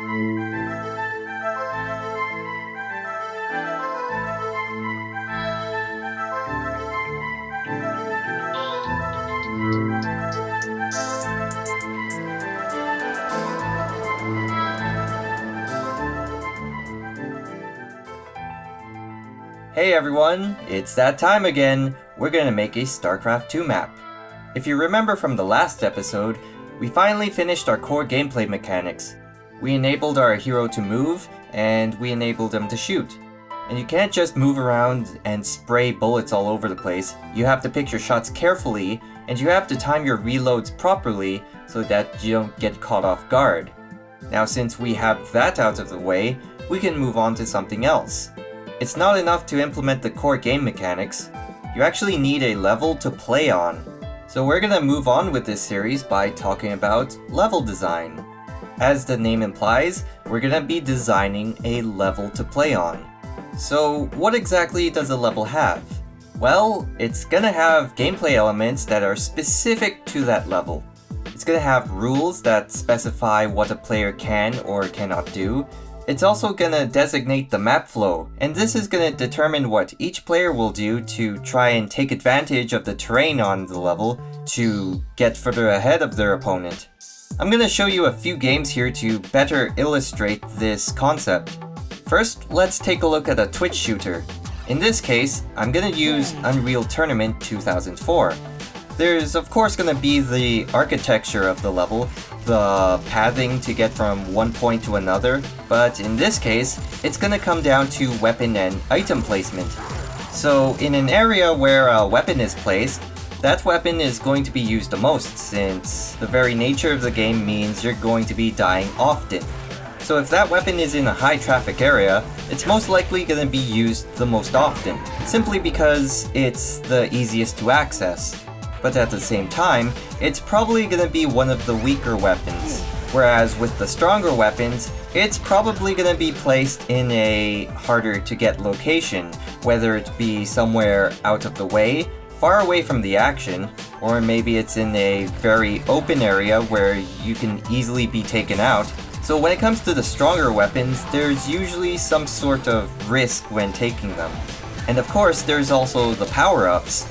Hey everyone, it's that time again. We're gonna make a StarCraft II map. If you remember from the last episode, we finally finished our core gameplay mechanics. We enabled our hero to move, and we enabled him to shoot. And you can't just move around and spray bullets all over the place. You have to pick your shots carefully, and you have to time your reloads properly so that you don't get caught off guard. Now since we have that out of the way, we can move on to something else. It's not enough to implement the core game mechanics, you actually need a level to play on. So we're gonna move on with this series by talking about level design. As the name implies, we're gonna be designing a level to play on. So what exactly does a level have? Well, it's gonna have gameplay elements that are specific to that level. It's gonna have rules that specify what a player can or cannot do. It's also gonna designate the map flow, and this is gonna determine what each player will do to try and take advantage of the terrain on the level to get further ahead of their opponent. I'm gonna show you a few games here to better illustrate this concept. First, let's take a look at a Twitch shooter. In this case, I'm gonna use Unreal Tournament 2004. There's of course gonna be the architecture of the level, the pathing to get from one point to another, but in this case, it's gonna come down to weapon and item placement. So in an area where a weapon is placed, that weapon is going to be used the most, since the very nature of the game means you're going to be dying often. So if that weapon is in a high traffic area, it's most likely gonna be used the most often, simply because it's the easiest to access. But at the same time, it's probably gonna be one of the weaker weapons. Whereas with the stronger weapons, it's probably gonna be placed in a harder to get location, whether it be somewhere out of the way, far away from the action, or maybe it's in a very open area where you can easily be taken out. So when it comes to the stronger weapons, there's usually some sort of risk when taking them. And of course, there's also the power-ups.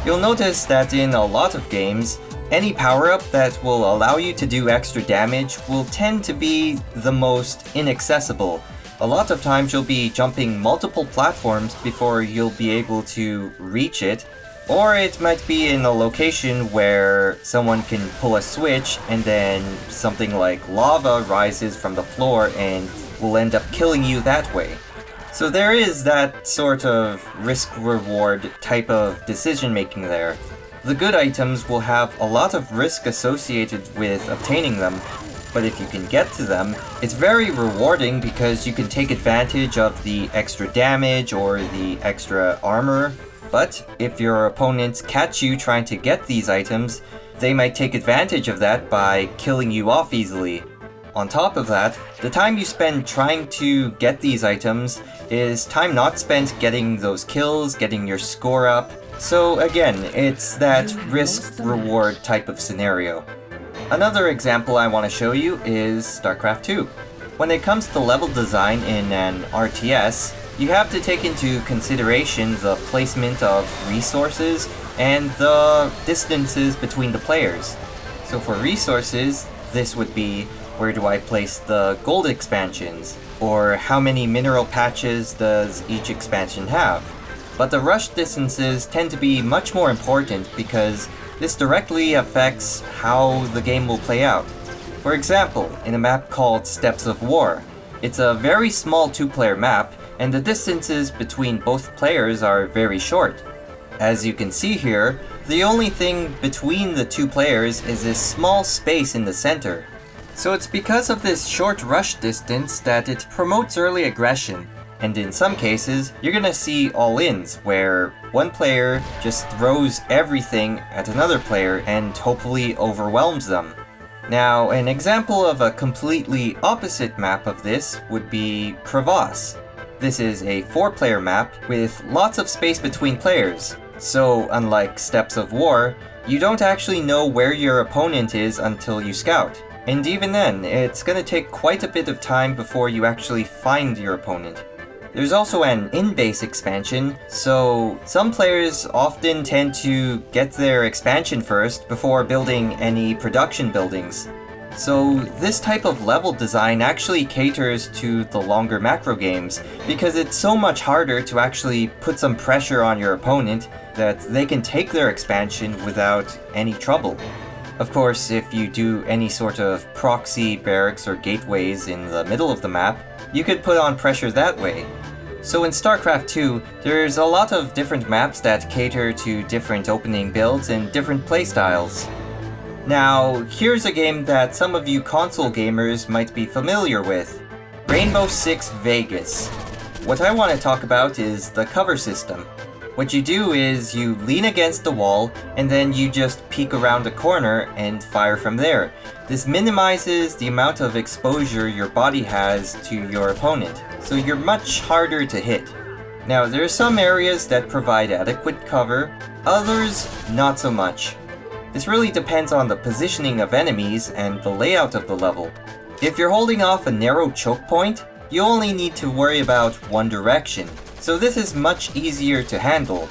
You'll notice that in a lot of games, any power-up that will allow you to do extra damage will tend to be the most inaccessible. A lot of times you'll be jumping multiple platforms before you'll be able to reach it, or it might be in a location where someone can pull a switch and then something like lava rises from the floor and will end up killing you that way. So there is that sort of risk-reward type of decision-making there. The good items will have a lot of risk associated with obtaining them, but if you can get to them, it's very rewarding because you can take advantage of the extra damage or the extra armor. But if your opponents catch you trying to get these items, they might take advantage of that by killing you off easily. On top of that, the time you spend trying to get these items is time not spent getting those kills, getting your score up. So again, it's that risk-reward type of scenario. Another example I want to show you is StarCraft II. When it comes to level design in an RTS, you have to take into consideration the placement of resources and the distances between the players. So for resources, this would be, where do I place the gold expansions? Or how many mineral patches does each expansion have? But the rush distances tend to be much more important because this directly affects how the game will play out. For example, in a map called Steps of War, it's a very small two-player map, and the distances between both players are very short. As you can see here, the only thing between the two players is this small space in the center. So it's because of this short rush distance that it promotes early aggression, and in some cases, you're gonna see all-ins, where one player just throws everything at another player and hopefully overwhelms them. Now, an example of a completely opposite map of this would be Crevasse. This is a 4-player map with lots of space between players, so unlike Steps of War, you don't actually know where your opponent is until you scout. And even then, it's gonna take quite a bit of time before you actually find your opponent. There's also an in-base expansion, so some players often tend to get their expansion first before building any production buildings. So this type of level design actually caters to the longer macro games, because it's so much harder to actually put some pressure on your opponent that they can take their expansion without any trouble. Of course, if you do any sort of proxy barracks or gateways in the middle of the map, you could put on pressure that way. So in StarCraft II, there's a lot of different maps that cater to different opening builds and different playstyles. Now, here's a game that some of you console gamers might be familiar with, Rainbow Six Vegas. What I want to talk about is the cover system. What you do is you lean against the wall, and then you just peek around the corner and fire from there. This minimizes the amount of exposure your body has to your opponent, so you're much harder to hit. Now, there are some areas that provide adequate cover, others not so much. This really depends on the positioning of enemies and the layout of the level. If you're holding off a narrow choke point, you only need to worry about one direction, so this is much easier to handle.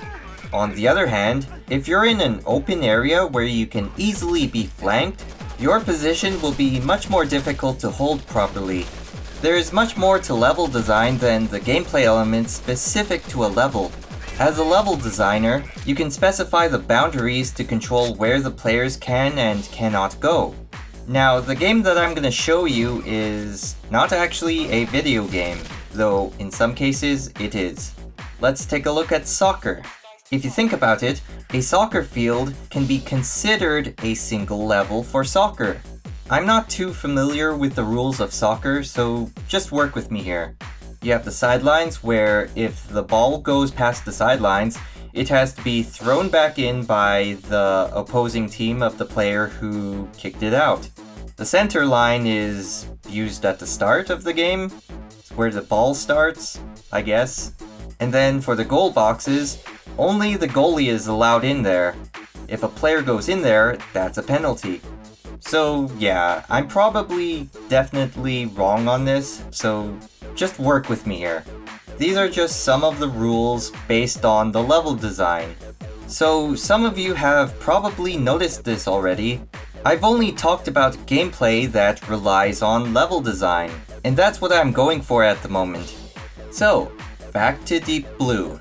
On the other hand, if you're in an open area where you can easily be flanked, your position will be much more difficult to hold properly. There is much more to level design than the gameplay elements specific to a level. As a level designer, you can specify the boundaries to control where the players can and cannot go. Now, the game that I'm going to show you is not actually a video game, though in some cases it is. Let's take a look at soccer. If you think about it, a soccer field can be considered a single level for soccer. I'm not too familiar with the rules of soccer, so just work with me here. You have the sidelines where if the ball goes past the sidelines, it has to be thrown back in by the opposing team of the player who kicked it out. The center line is used at the start of the game. It's where the ball starts, I guess. And then for the goal boxes, only the goalie is allowed in there. If a player goes in there, that's a penalty. So yeah, I'm probably definitely wrong on this, so just work with me here. These are just some of the rules based on the level design. So some of you have probably noticed this already. I've only talked about gameplay that relies on level design, and that's what I'm going for at the moment. So, back to Deep Blue.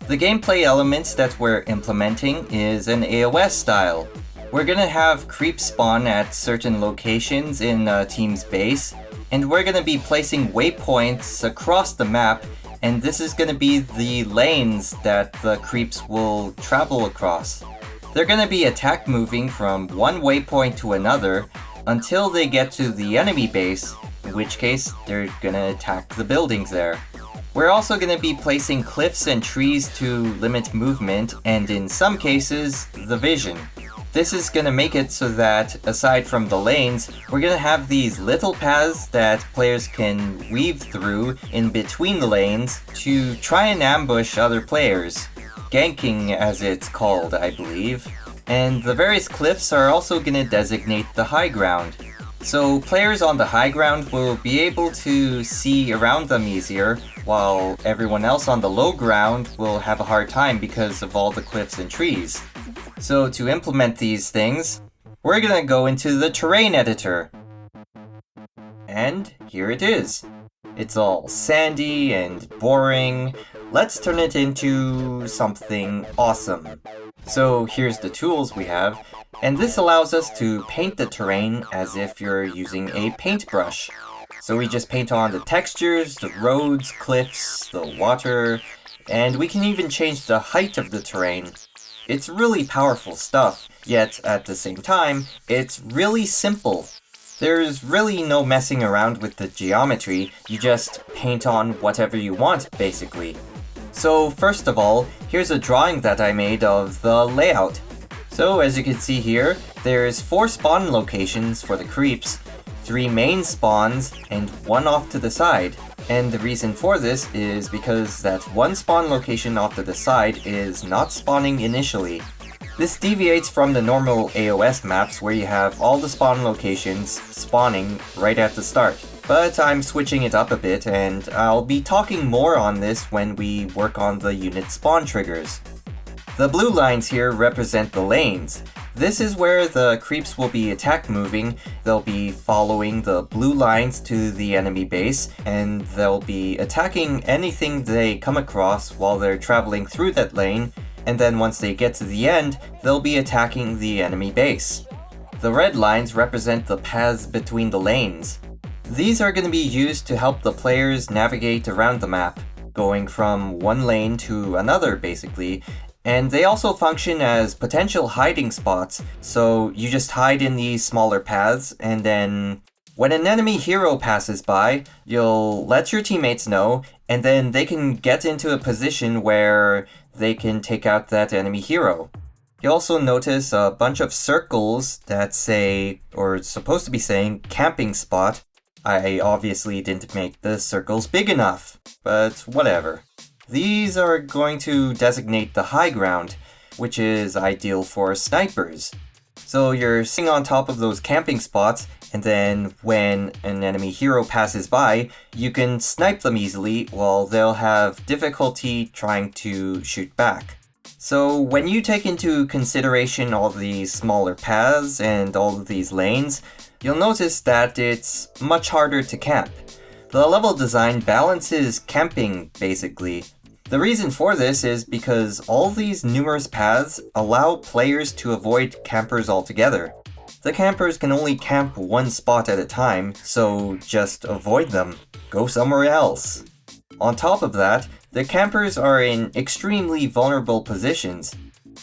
The gameplay elements that we're implementing is an AOS style. We're gonna have creeps spawn at certain locations in a team's base, and we're gonna be placing waypoints across the map, and this is gonna be the lanes that the creeps will travel across. They're gonna be attack moving from one waypoint to another until they get to the enemy base, in which case they're gonna attack the buildings there. We're also gonna be placing cliffs and trees to limit movement, and in some cases, the vision. This is gonna make it so that, aside from the lanes, we're gonna have these little paths that players can weave through in between the lanes to try and ambush other players. Ganking, as it's called, I believe. And the various cliffs are also gonna designate the high ground. So players on the high ground will be able to see around them easier, while everyone else on the low ground will have a hard time because of all the cliffs and trees. So to implement these things, we're gonna go into the terrain editor. And here it is. It's all sandy and boring. Let's turn it into something awesome. So here's the tools we have, and this allows us to paint the terrain as if you're using a paintbrush. So we just paint on the textures, the roads, cliffs, the water, and we can even change the height of the terrain. It's really powerful stuff, yet at the same time, it's really simple. There's really no messing around with the geometry, you just paint on whatever you want, basically. So first of all, here's a drawing that I made of the layout. So as you can see here, there's 4 spawn locations for the creeps, 3 main spawns, and 1 off to the side. And the reason for this is because that one spawn location off to the side is not spawning initially. This deviates from the normal AOS maps where you have all the spawn locations spawning right at the start. But I'm switching it up a bit, and I'll be talking more on this when we work on the unit spawn triggers. The blue lines here represent the lanes. This is where the creeps will be attack moving. They'll be following the blue lines to the enemy base, and they'll be attacking anything they come across while they're traveling through that lane, and then once they get to the end, they'll be attacking the enemy base. The red lines represent the paths between the lanes. These are going to be used to help the players navigate around the map, going from one lane to another basically, and they also function as potential hiding spots, so you just hide in these smaller paths, and then when an enemy hero passes by, you'll let your teammates know, and then they can get into a position where they can take out that enemy hero. You'll also notice a bunch of circles that say, or it's supposed to be saying, camping spot. I obviously didn't make the circles big enough, but whatever. These are going to designate the high ground, which is ideal for snipers. So you're sitting on top of those camping spots, and then when an enemy hero passes by, you can snipe them easily while they'll have difficulty trying to shoot back. So when you take into consideration all these smaller paths and all of these lanes, you'll notice that it's much harder to camp. The level design balances camping, basically. The reason for this is because all these numerous paths allow players to avoid campers altogether. The campers can only camp one spot at a time, so just avoid them. Go somewhere else. On top of that, the campers are in extremely vulnerable positions.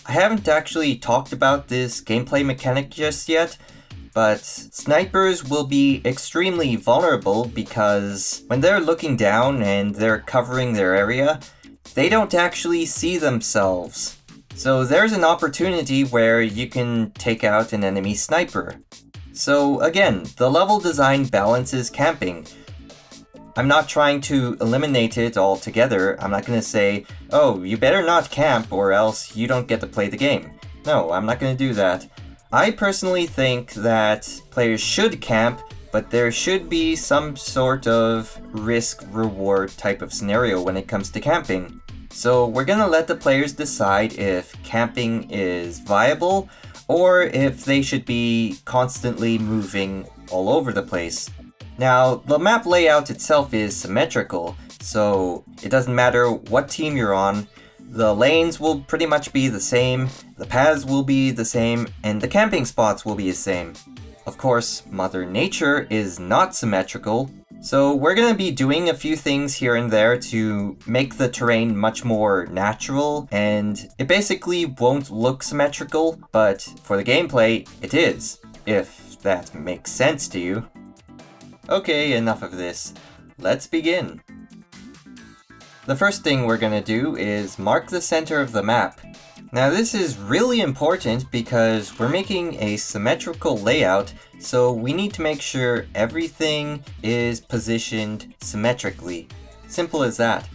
I haven't actually talked about this gameplay mechanic just yet, but snipers will be extremely vulnerable because when they're looking down and they're covering their area, they don't actually see themselves. So there's an opportunity where you can take out an enemy sniper. So again, the level design balances camping. I'm not trying to eliminate it altogether. I'm not going to say, oh, you better not camp or else you don't get to play the game. No, I'm not going to do that. I personally think that players should camp, but there should be some sort of risk-reward type of scenario when it comes to camping. So we're gonna let the players decide if camping is viable, or if they should be constantly moving all over the place. Now, the map layout itself is symmetrical, so it doesn't matter what team you're on. The lanes will pretty much be the same, the paths will be the same, and the camping spots will be the same. Of course, Mother Nature is not symmetrical, so we're going to be doing a few things here and there to make the terrain much more natural, and it basically won't look symmetrical, but for the gameplay, it is, if that makes sense to you. Okay, enough of this. Let's begin. The first thing we're going to do is mark the center of the map. Now this is really important because we're making a symmetrical layout, so we need to make sure everything is positioned symmetrically. Simple as that.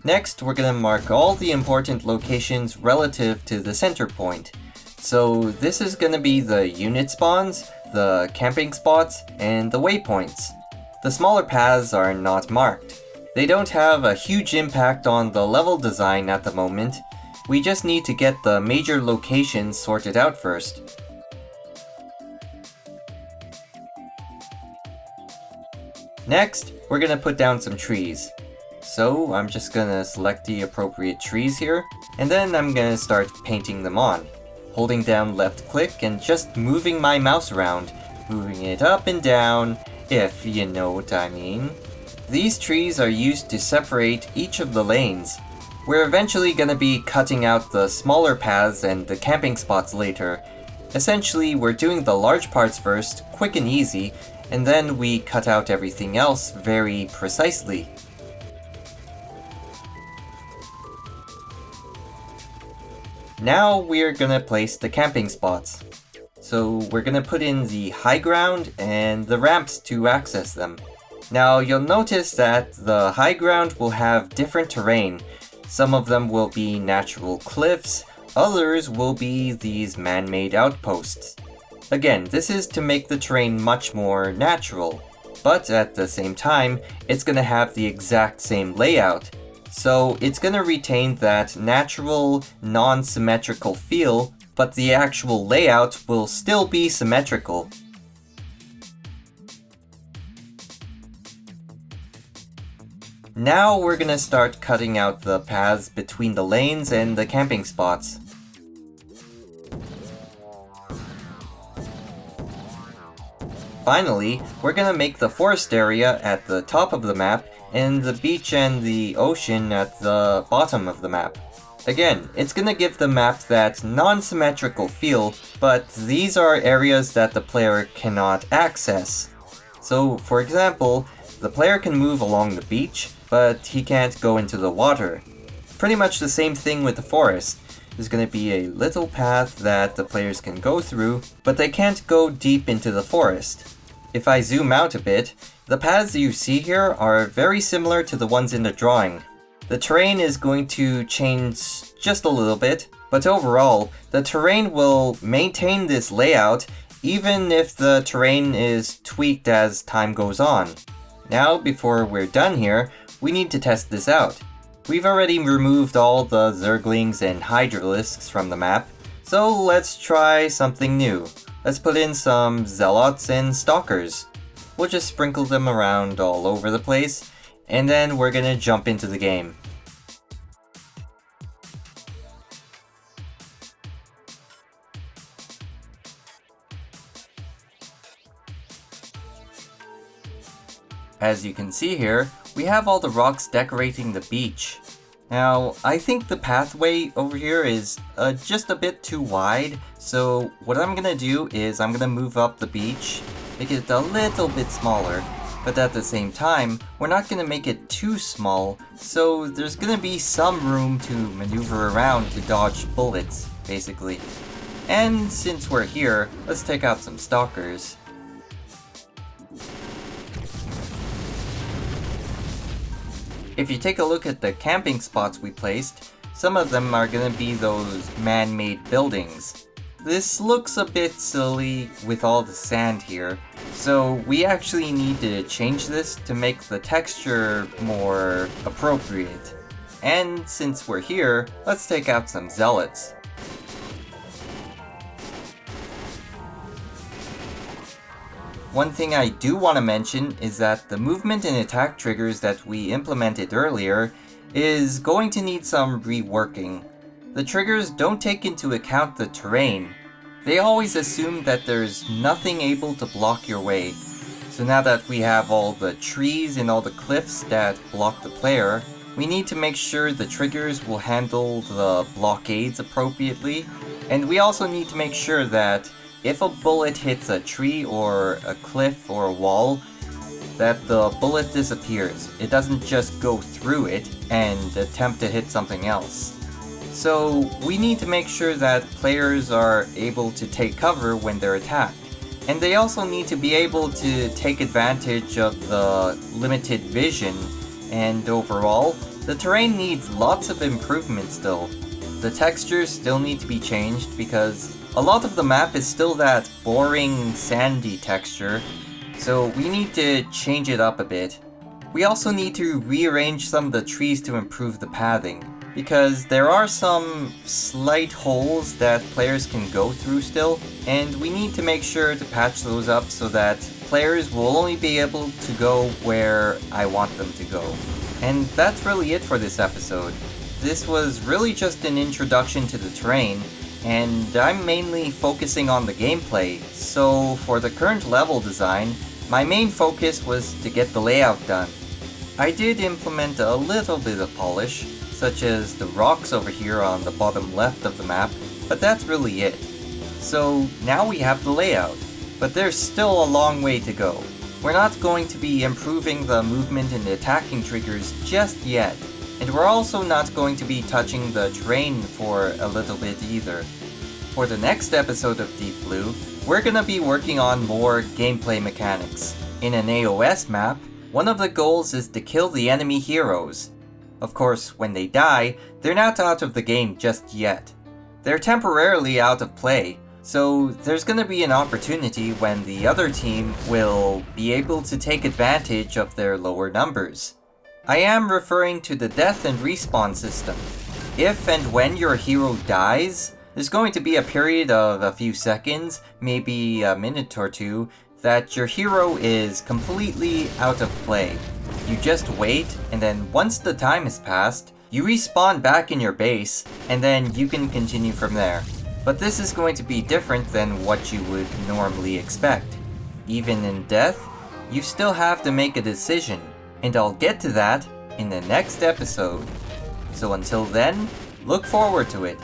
Next, we're going to mark all the important locations relative to the center point. So this is going to be the unit spawns, the camping spots, and the waypoints. The smaller paths are not marked. They don't have a huge impact on the level design at the moment. We just need to get the major locations sorted out first. Next, we're gonna put down some trees. So I'm just gonna select the appropriate trees here, and then I'm gonna start painting them on. Holding down left click and just moving my mouse around, moving it up and down, if you know what I mean. These trees are used to separate each of the lanes. We're eventually going to be cutting out the smaller paths and the camping spots later. Essentially, we're doing the large parts first, quick and easy, and then we cut out everything else very precisely. Now we're going to place the camping spots. So we're going to put in the high ground and the ramps to access them. Now you'll notice that the high ground will have different terrain. Some of them will be natural cliffs, others will be these man-made outposts. Again, this is to make the terrain much more natural, but at the same time, it's going to have the exact same layout. So it's going to retain that natural, non-symmetrical feel, but the actual layout will still be symmetrical. Now we're gonna start cutting out the paths between the lanes and the camping spots. Finally, we're gonna make the forest area at the top of the map and the beach and the ocean at the bottom of the map. Again, it's gonna give the map that non-symmetrical feel, but these are areas that the player cannot access. So, for example, the player can move along the beach, but he can't go into the water. Pretty much the same thing with the forest. There's going to be a little path that the players can go through, but they can't go deep into the forest. If I zoom out a bit, the paths you see here are very similar to the ones in the drawing. The terrain is going to change just a little bit, but overall, the terrain will maintain this layout even if the terrain is tweaked as time goes on. Now, before we're done here, we need to test this out. We've already removed all the Zerglings and Hydralisks from the map, so let's try something new. Let's put in some Zealots and Stalkers. We'll just sprinkle them around all over the place, and then we're gonna jump into the game. As you can see here, we have all the rocks decorating the beach. Now, I think the pathway over here is just a bit too wide, so what I'm gonna do is I'm gonna move up the beach, make it a little bit smaller, but at the same time, we're not gonna make it too small, so there's gonna be some room to maneuver around to dodge bullets, basically. And since we're here, let's take out some stalkers. If you take a look at the camping spots we placed, some of them are going to be those man-made buildings. This looks a bit silly with all the sand here, so we actually need to change this to make the texture more appropriate. And since we're here, let's take out some zealots. One thing I do want to mention is that the movement and attack triggers that we implemented earlier is going to need some reworking. The triggers don't take into account the terrain. They always assume that there's nothing able to block your way. So now that we have all the trees and all the cliffs that block the player, we need to make sure the triggers will handle the blockades appropriately. And we also need to make sure that if a bullet hits a tree or a cliff or a wall, that the bullet disappears. It doesn't just go through it and attempt to hit something else. So we need to make sure that players are able to take cover when they're attacked. And they also need to be able to take advantage of the limited vision, and overall, the terrain needs lots of improvement still. The textures still need to be changed because a lot of the map is still that boring, sandy texture, so we need to change it up a bit. We also need to rearrange some of the trees to improve the pathing, because there are some slight holes that players can go through still, and we need to make sure to patch those up so that players will only be able to go where I want them to go. And that's really it for this episode. This was really just an introduction to the terrain, and I'm mainly focusing on the gameplay, so for the current level design, my main focus was to get the layout done. I did implement a little bit of polish, such as the rocks over here on the bottom left of the map, but that's really it. So now we have the layout, but there's still a long way to go. We're not going to be improving the movement and attacking triggers just yet. And we're also not going to be touching the terrain for a little bit either. For the next episode of Deep Blue, we're gonna be working on more gameplay mechanics. In an AOS map, one of the goals is to kill the enemy heroes. Of course, when they die, they're not out of the game just yet. They're temporarily out of play, so there's gonna be an opportunity when the other team will be able to take advantage of their lower numbers. I am referring to the death and respawn system. If and when your hero dies, there's going to be a period of a few seconds, maybe a minute or two, that your hero is completely out of play. You just wait, and then once the time has passed, you respawn back in your base, and then you can continue from there. But this is going to be different than what you would normally expect. Even in death, you still have to make a decision, and I'll get to that in the next episode. So until then, look forward to it.